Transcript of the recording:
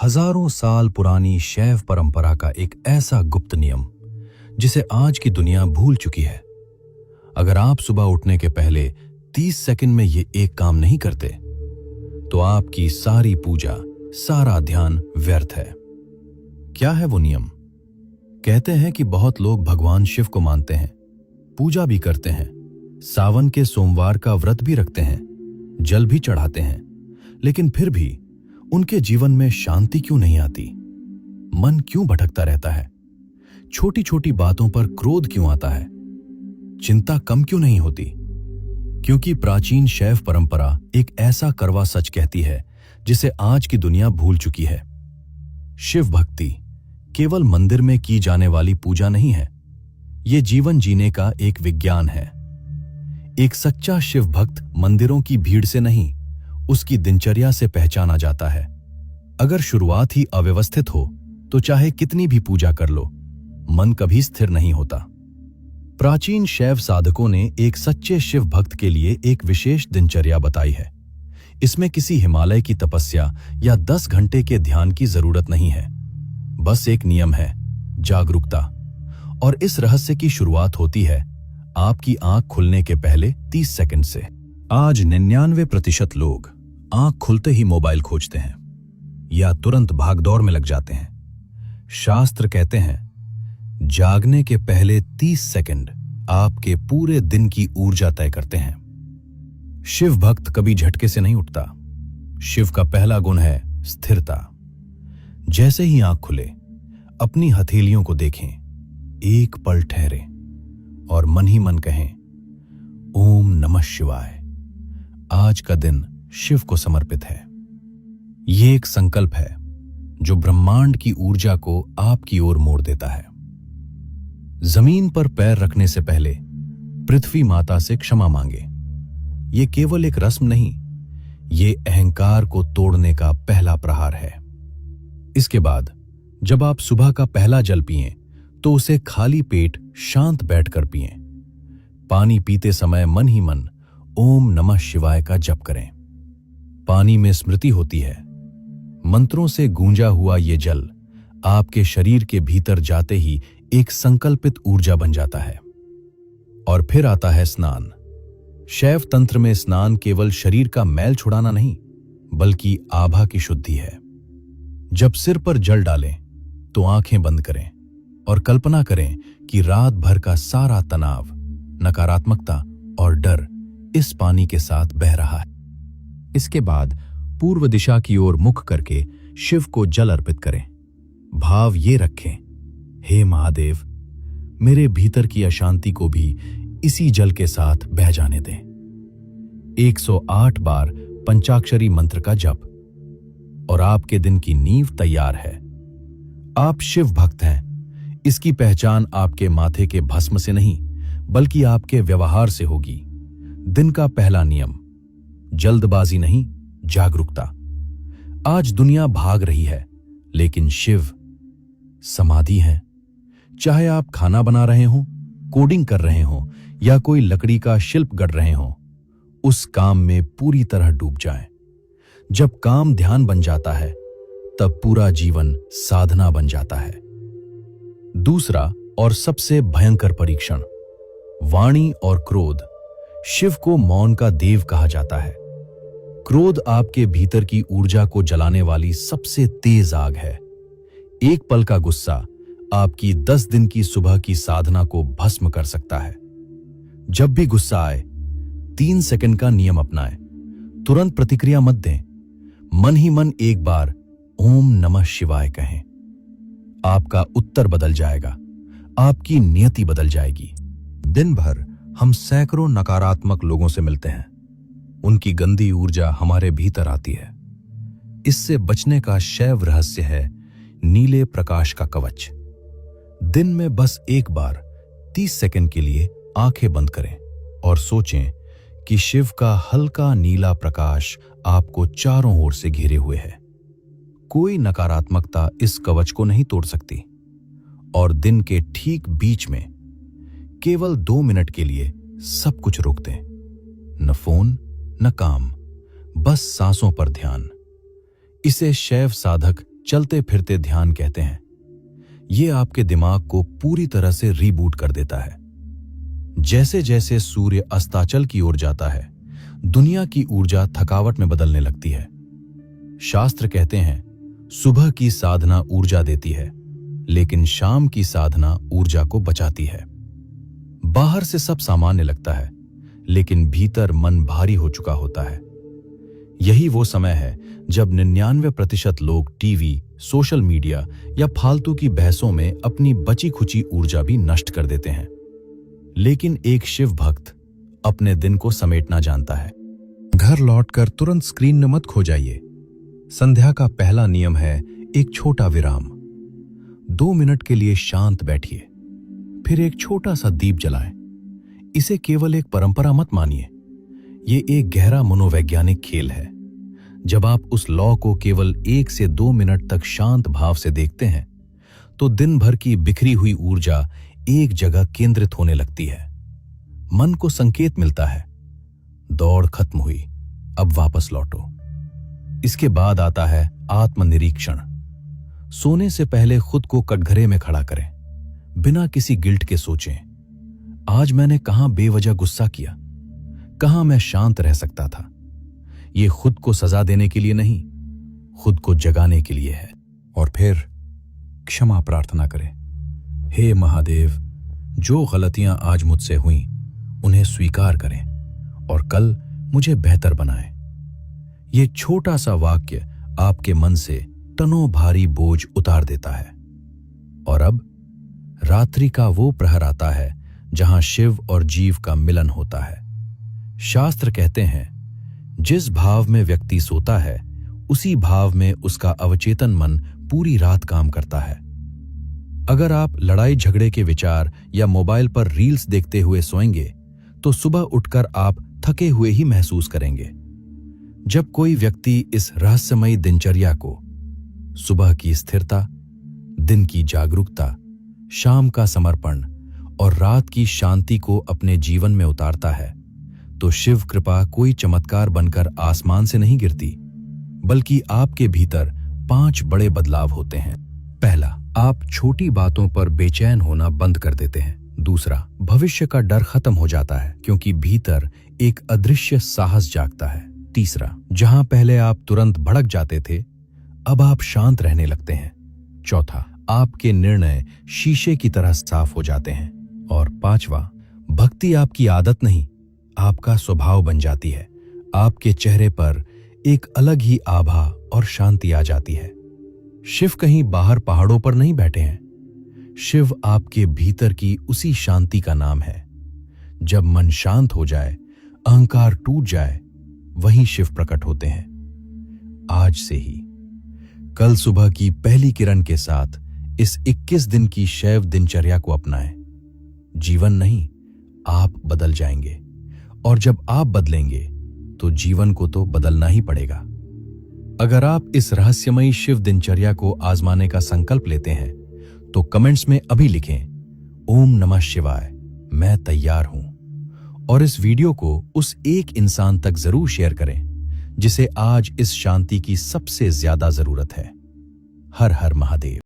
हजारों साल पुरानी शैव परंपरा का एक ऐसा गुप्त नियम जिसे आज की दुनिया भूल चुकी है। अगर आप सुबह उठने के पहले 30 सेकंड में ये एक काम नहीं करते तो आपकी सारी पूजा, सारा ध्यान व्यर्थ है। क्या है वो नियम? कहते हैं कि बहुत लोग भगवान शिव को मानते हैं, पूजा भी करते हैं, सावन के सोमवार का व्रत भी रखते हैं, जल भी चढ़ाते हैं, लेकिन फिर भी उनके जीवन में शांति क्यों नहीं आती? मन क्यों भटकता रहता है? छोटी छोटी बातों पर क्रोध क्यों आता है? चिंता कम क्यों नहीं होती? क्योंकि प्राचीन शैव परंपरा एक ऐसा कड़वा सच कहती है जिसे आज की दुनिया भूल चुकी है। शिव भक्ति केवल मंदिर में की जाने वाली पूजा नहीं है, ये जीवन जीने का एक विज्ञान है। एक सच्चा शिव भक्त मंदिरों की भीड़ से नहीं, उसकी दिनचर्या से पहचाना जाता है। अगर शुरुआत ही अव्यवस्थित हो तो चाहे कितनी भी पूजा कर लो, मन कभी स्थिर नहीं होता। प्राचीन शैव साधकों ने एक सच्चे शिव भक्त के लिए एक विशेष दिनचर्या बताई है। इसमें किसी हिमालय की तपस्या या 10 घंटे के ध्यान की जरूरत नहीं है, बस एक नियम है, जागरूकता। और इस रहस्य की शुरुआत होती है आपकी आंख खुलने के पहले 30 सेकंड से। आज 99% लोग आंख खुलते ही मोबाइल खोजते हैं या तुरंत भागदौड़ में लग जाते हैं। शास्त्र कहते हैं जागने के पहले 30 सेकंड आपके पूरे दिन की ऊर्जा तय करते हैं। शिव भक्त कभी झटके से नहीं उठता। शिव का पहला गुण है स्थिरता। जैसे ही आंख खुले, अपनी हथेलियों को देखें, एक पल ठहरे और मन ही मन कहें, ओम नमः शिवाय। आज का दिन शिव को समर्पित है। ये एक संकल्प है जो ब्रह्मांड की ऊर्जा को आपकी ओर मोड़ देता है। जमीन पर पैर रखने से पहले पृथ्वी माता से क्षमा मांगे। ये केवल एक रस्म नहीं, ये अहंकार को तोड़ने का पहला प्रहार है। इसके बाद जब आप सुबह का पहला जल पिएं तो उसे खाली पेट शांत बैठकर पिएं। पानी पीते समय मन ही मन ओम नमः शिवाय का जप करें। पानी में स्मृति होती है। मंत्रों से गूंजा हुआ ये जल आपके शरीर के भीतर जाते ही एक संकल्पित ऊर्जा बन जाता है। और फिर आता है स्नान। शैव तंत्र में स्नान केवल शरीर का मैल छुड़ाना नहीं, बल्कि आभा की शुद्धि है। जब सिर पर जल डालें तो आंखें बंद करें और कल्पना करें कि रात भर का सारा तनाव, नकारात्मकता और डर इस पानी के साथ बह रहा है। इसके बाद पूर्व दिशा की ओर मुख करके शिव को जल अर्पित करें। भाव ये रखें, हे महादेव, मेरे भीतर की अशांति को भी इसी जल के साथ बह जाने दें। 108 बार पंचाक्षरी मंत्र का जप और आपके दिन की नींव तैयार है। आप शिव भक्त हैं, इसकी पहचान आपके माथे के भस्म से नहीं, बल्कि आपके व्यवहार से होगी। दिन का पहला नियम, जल्दबाजी नहीं, जागरूकता। आज दुनिया भाग रही है, लेकिन शिव समाधि है। चाहे आप खाना बना रहे हो, कोडिंग कर रहे हो या कोई लकड़ी का शिल्प गढ़ रहे हो, उस काम में पूरी तरह डूब जाएं। जब काम ध्यान बन जाता है, तब पूरा जीवन साधना बन जाता है। दूसरा और सबसे भयंकर परीक्षण, वाणी और क्रोध। शिव को मौन का देव कहा जाता है। क्रोध आपके भीतर की ऊर्जा को जलाने वाली सबसे तेज आग है। एक पल का गुस्सा आपकी 10 दिन की सुबह की साधना को भस्म कर सकता है। जब भी गुस्सा आए, 3 सेकंड का नियम अपनाएं। तुरंत प्रतिक्रिया मत दें। मन ही मन एक बार ओम नमः शिवाय कहें। आपका उत्तर बदल जाएगा, आपकी नियति बदल जाएगी। दिन भर हम सैकड़ों नकारात्मक लोगों से मिलते हैं। उनकी गंदी ऊर्जा हमारे भीतर आती है। इससे बचने का शैव रहस्य है नीले प्रकाश का कवच। दिन में बस एक बार 30 सेकंड के लिए आंखें बंद करें और सोचें कि शिव का हल्का नीला प्रकाश आपको चारों ओर से घेरे हुए है। कोई नकारात्मकता इस कवच को नहीं तोड़ सकती। और दिन के ठीक बीच में केवल 2 मिनट के लिए सब कुछ रोक दें। न फोन, न काम, बस सांसों पर ध्यान। इसे शैव साधक चलते फिरते ध्यान कहते हैं। ये आपके दिमाग को पूरी तरह से रीबूट कर देता है। जैसे जैसे सूर्य अस्ताचल की ओर जाता है, दुनिया की ऊर्जा थकावट में बदलने लगती है। शास्त्र कहते हैं, सुबह की साधना ऊर्जा देती है, लेकिन शाम की साधना ऊर्जा को बचाती है। बाहर से सब सामान्य लगता है, लेकिन भीतर मन भारी हो चुका होता है। यही वो समय है जब 99% लोग टीवी, सोशल मीडिया या फालतू की बहसों में अपनी बची खुची ऊर्जा भी नष्ट कर देते हैं। लेकिन एक शिव भक्त अपने दिन को समेटना जानता है। घर लौटकर तुरंत स्क्रीन में मत खो जाइए। संध्या का पहला नियम है एक छोटा विराम। 2 मिनट के लिए शांत बैठिए, फिर एक छोटा सा दीप जलाएं। इसे केवल एक परंपरा मत मानिए, ये एक गहरा मनोवैज्ञानिक खेल है। जब आप उस लौ को केवल 1 से 2 मिनट तक शांत भाव से देखते हैं, तो दिन भर की बिखरी हुई ऊर्जा एक जगह केंद्रित होने लगती है। मन को संकेत मिलता है, दौड़ खत्म हुई, अब वापस लौटो। इसके बाद आता है आत्मनिरीक्षण। सोने से पहले खुद को कटघरे में खड़ा करें, बिना किसी गिल्ट के सोचें, आज मैंने कहां बेवजह गुस्सा किया, कहां मैं शांत रह सकता था। यह खुद को सजा देने के लिए नहीं, खुद को जगाने के लिए है। और फिर क्षमा प्रार्थना करें। हे महादेव, जो गलतियां आज मुझसे हुई उन्हें स्वीकार करें और कल मुझे बेहतर बनाएं। यह छोटा सा वाक्य आपके मन से टनों भारी बोझ उतार देता है। और अब रात्रि का वो प्रहर आता है जहां शिव और जीव का मिलन होता है। शास्त्र कहते हैं, जिस भाव में व्यक्ति सोता है उसी भाव में उसका अवचेतन मन पूरी रात काम करता है। अगर आप लड़ाई झगड़े के विचार या मोबाइल पर रील्स देखते हुए सोएंगे तो सुबह उठकर आप थके हुए ही महसूस करेंगे। जब कोई व्यक्ति इस रहस्यमयी दिनचर्या को, सुबह की स्थिरता, दिन की जागरूकता, शाम का समर्पण और रात की शांति को अपने जीवन में उतारता है, तो शिव कृपा कोई चमत्कार बनकर आसमान से नहीं गिरती, बल्कि आपके भीतर 5 बड़े बदलाव होते हैं। पहला, आप छोटी बातों पर बेचैन होना बंद कर देते हैं। दूसरा, भविष्य का डर खत्म हो जाता है, क्योंकि भीतर एक अदृश्य साहस जागता है। तीसरा, जहां पहले आप तुरंत भड़क जाते थे, अब आप शांत रहने लगते हैं। चौथा, आपके निर्णय शीशे की तरह साफ हो जाते हैं। और पांचवा, भक्ति आपकी आदत नहीं, आपका स्वभाव बन जाती है। आपके चेहरे पर एक अलग ही आभा और शांति आ जाती है। शिव कहीं बाहर पहाड़ों पर नहीं बैठे हैं, शिव आपके भीतर की उसी शांति का नाम है। जब मन शांत हो जाए, अहंकार टूट जाए, वहीं शिव प्रकट होते हैं। आज से ही, कल सुबह की पहली किरण के साथ इस 21 दिन की शैव दिनचर्या को अपनाएं। जीवन नहीं, आप बदल जाएंगे। और जब आप बदलेंगे तो जीवन को तो बदलना ही पड़ेगा। अगर आप इस रहस्यमयी शिव दिनचर्या को आजमाने का संकल्प लेते हैं तो कमेंट्स में अभी लिखें, ओम नमः शिवाय, मैं तैयार हूं। और इस वीडियो को उस एक इंसान तक जरूर शेयर करें जिसे आज इस शांति की सबसे ज्यादा जरूरत है। हर हर महादेव।